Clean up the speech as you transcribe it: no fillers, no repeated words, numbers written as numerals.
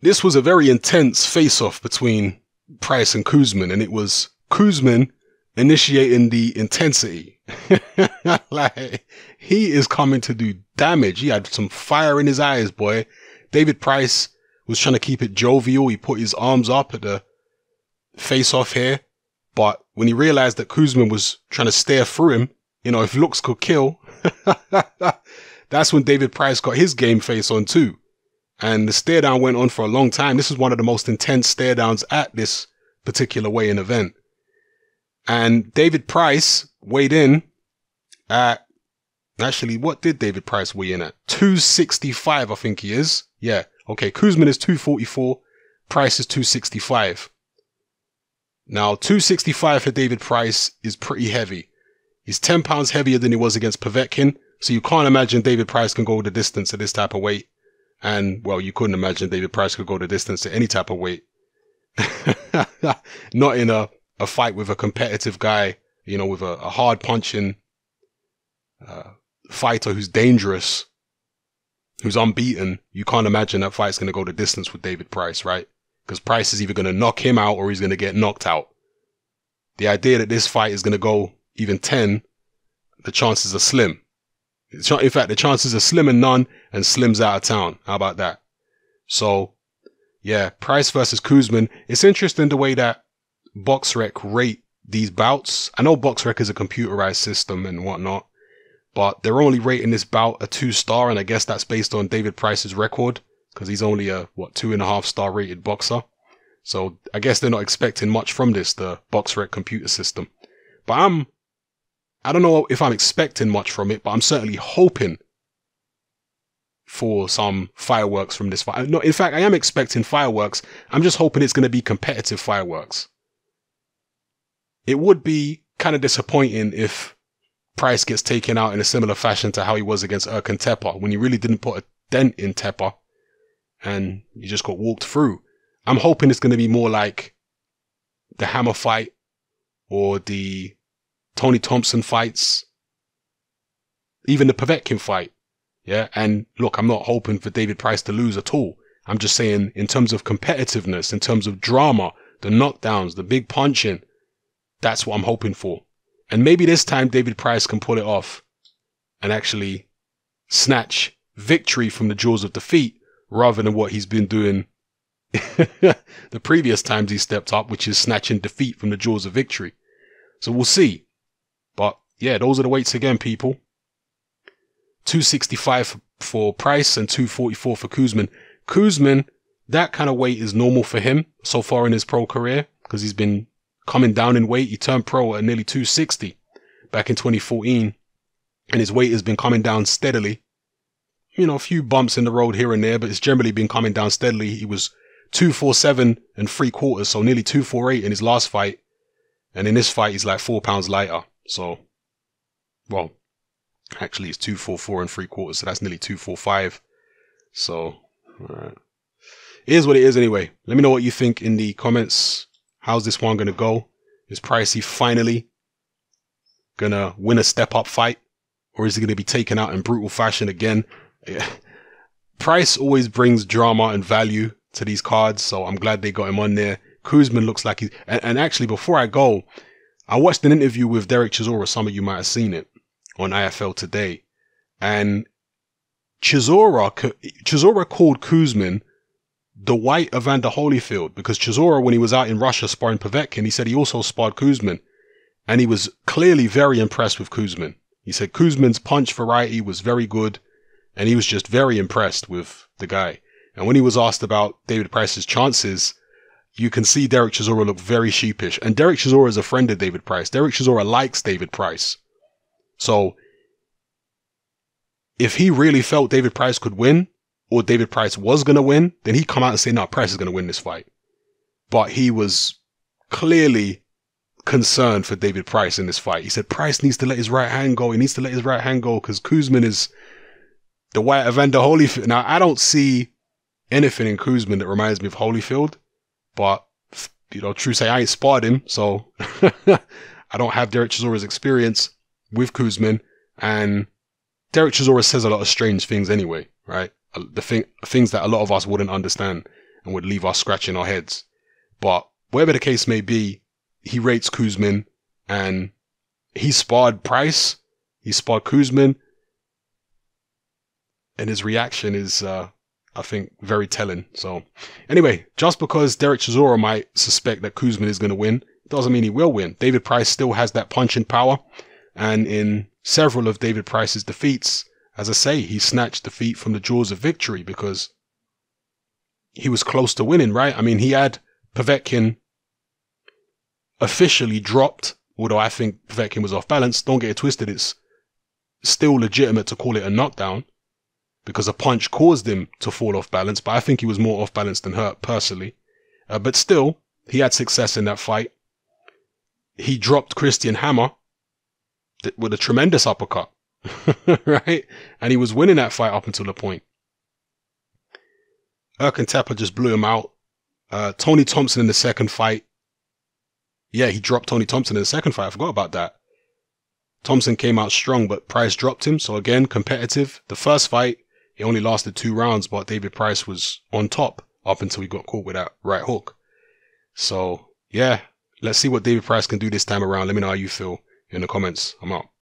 This was a very intense face-off between Price and Kuzmin, and it was Kuzmin initiating the intensity. Like, he is coming to do damage. He had some fire in his eyes, boy. David Price was trying to keep it jovial. He put his arms up at the face-off here. But when he realized that Kuzmin was trying to stare through him, you know, if looks could kill, that's when David Price got his game face on too. And the stare down went on for a long time. This is one of the most intense stare downs at this particular weigh-in event. And David Price weighed in at, actually, what did David Price weigh in at? 265, I think he is. Yeah. Okay. Kuzmin is 244. Price is 265. Now, 265 for David Price is pretty heavy. He's 10 pounds heavier than he was against Povetkin. So you can't imagine David Price can go the distance at this type of weight. And, well, you couldn't imagine David Price could go the distance at any type of weight. Not in a fight with a competitive guy, you know, with a hard punching fighter who's dangerous, who's unbeaten. You can't imagine that fight's going to go the distance with David Price, right? Because Price is either going to knock him out or he's going to get knocked out. The idea that this fight is going to go even 10, the chances are slim. In fact, the chances are slim and none, and Slim's out of town. How about that? So, yeah, Price versus Kuzmin. It's interesting the way that BoxRec rate these bouts. I know BoxRec is a computerized system and whatnot, but they're only rating this bout a 2-star, and I guess that's based on David Price's record, because he's only a, 2.5-star rated boxer. So I guess they're not expecting much from this, the BoxRec computer system. But I don't know if I'm expecting much from it, but I'm certainly hoping for some fireworks from this fight. No, in fact, I am expecting fireworks. I'm just hoping it's going to be competitive fireworks. It would be kind of disappointing if Price gets taken out in a similar fashion to how he was against Erkan Tepa, when he really didn't put a dent in Tepa and he just got walked through. I'm hoping it's going to be more like the Hammer fight or the Tony Thompson fights, even the Povetkin fight. Yeah. And look, I'm not hoping for David Price to lose at all. I'm just saying, in terms of competitiveness, in terms of drama, the knockdowns, the big punching, that's what I'm hoping for. And maybe this time David Price can pull it off and actually snatch victory from the jaws of defeat, rather than what he's been doing the previous times he stepped up, which is snatching defeat from the jaws of victory. So we'll see. But yeah, those are the weights again, people. 265 for Price and 244 for Kuzmin. Kuzmin, that kind of weight is normal for him so far in his pro career, because he's been coming down in weight. He turned pro at nearly 260 back in 2014, and his weight has been coming down steadily. You know, a few bumps in the road here and there, but it's generally been coming down steadily. He was 247 3/4, so nearly 248 in his last fight. And in this fight, he's like 4 pounds lighter. So, well, actually it's 244 3/4, so that's nearly 245. So, alright. It is what it is anyway. Let me know what you think in the comments. How's this one going to go? Is Pricey finally going to win a step-up fight? Or is he going to be taken out in brutal fashion again? Yeah. Price always brings drama and value to these cards, so I'm glad they got him on there. Kuzmin looks like he's... And actually, before I go, I watched an interview with Derek Chisora. Some of you might have seen it on IFL Today. And Chisora called Kuzmin the white Evander Holyfield, because Chisora, when he was out in Russia sparring Povetkin, he said he also sparred Kuzmin. And he was clearly very impressed with Kuzmin. He said Kuzmin's punch variety was very good, and he was just very impressed with the guy. And when he was asked about David Price's chances, you can see Derek Chisora look very sheepish. And Derek Chisora is a friend of David Price. Derek Chisora likes David Price. So, if he really felt David Price could win, or David Price was going to win, then he'd come out and say, no, Price is going to win this fight. But he was clearly concerned for David Price in this fight. He said Price needs to let his right hand go. He needs to let his right hand go because Kuzmin is the white Evander Holyfield. Now, I don't see anything in Kuzmin that reminds me of Holyfield, but, you know, true say, I ain't sparred him, so I don't have Derek Chisora's experience with Kuzmin, and Derek Chisora says a lot of strange things anyway, right? The things that a lot of us wouldn't understand. and would leave us scratching our heads. But whatever the case may be, he rates Kuzmin, and he sparred Price. He sparred Kuzmin, and his reaction is, I think, very telling. So anyway, just because Derek Chisora might suspect that Kuzmin is going to win, doesn't mean he will win. David Price still has that punching power, and in several of David Price's defeats, as I say, he snatched defeat from the jaws of victory because he was close to winning, right? I mean, he had Povetkin officially dropped, although I think Povetkin was off balance. Don't get it twisted, it's still legitimate to call it a knockdown because a punch caused him to fall off balance, but I think he was more off balance than hurt personally. But still, he had success in that fight. He dropped Christian Hammer with a tremendous uppercut, right? And he was winning that fight up until the point. Erkan Tepa just blew him out. Tony Thompson in the second fight. Yeah, he dropped Tony Thompson in the second fight. I forgot about that. Thompson came out strong, but Price dropped him. So again, competitive. The first fight, it only lasted 2 rounds, but David Price was on top up until he got caught with that right hook. So yeah, let's see what David Price can do this time around. Let me know how you feel in the comments. I'm out.